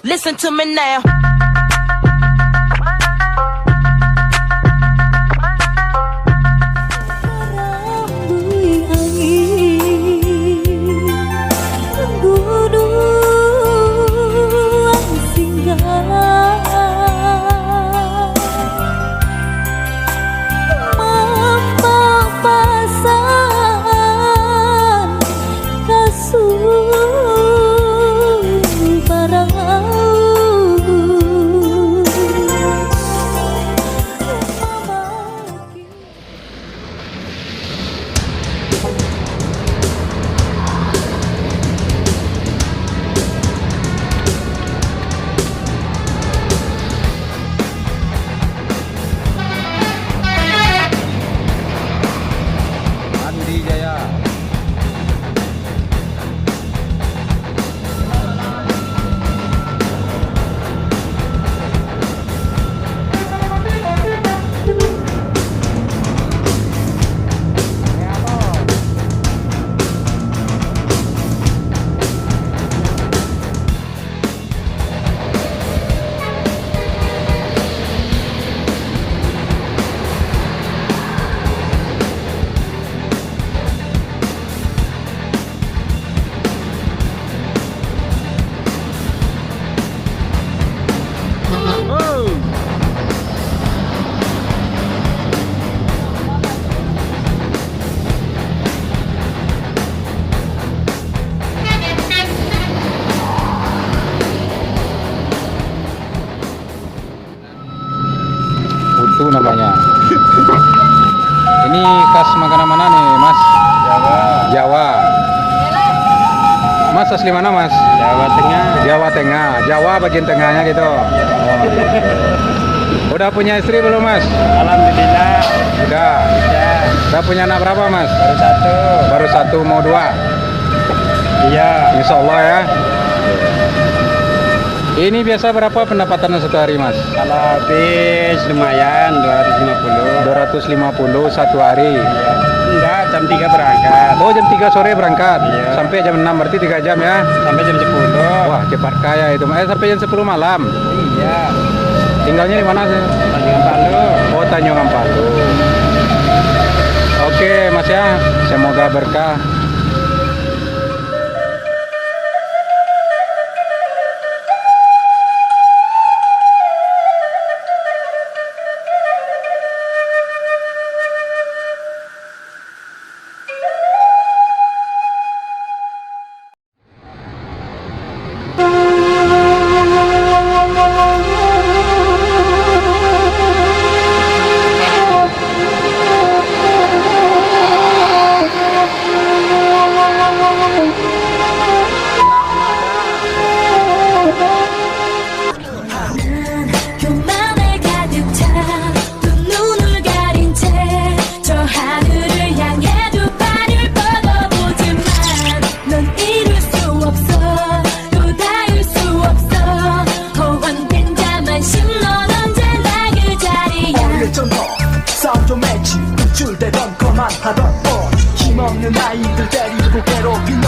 Listen to me now. Itu namanya. Ini khas makanan mana nih, Mas? Jawa. Jawa. Mas asli mana, Mas? Jawa Tengah. Jawa Tengah. Jawa bagian tengahnya gitu. Oh. Udah punya istri belum, Mas? Alhamdulillah. Udah. Ya. Udah punya anak berapa, Mas? Baru satu. Baru satu, mau dua. Iya. Insya Allah ya. Ini biasa berapa pendapatan satu hari, Mas? Kalau habis lumayan 250. 250 satu hari. Iya. Enggak, jam 3 berangkat. Oh, jam 3 sore berangkat. Iya. Sampai jam 6 berarti 3 jam ya. Sampai jam 10. Wah, cepat kaya itu. Sampai jam 10 malam. Iya. Tinggalnya di mana sih? Tanjung Palu. Oh, Tanjung Palu. Oke, Mas ya. Semoga berkah. 힘없는 아이들 때리고 괴롭힌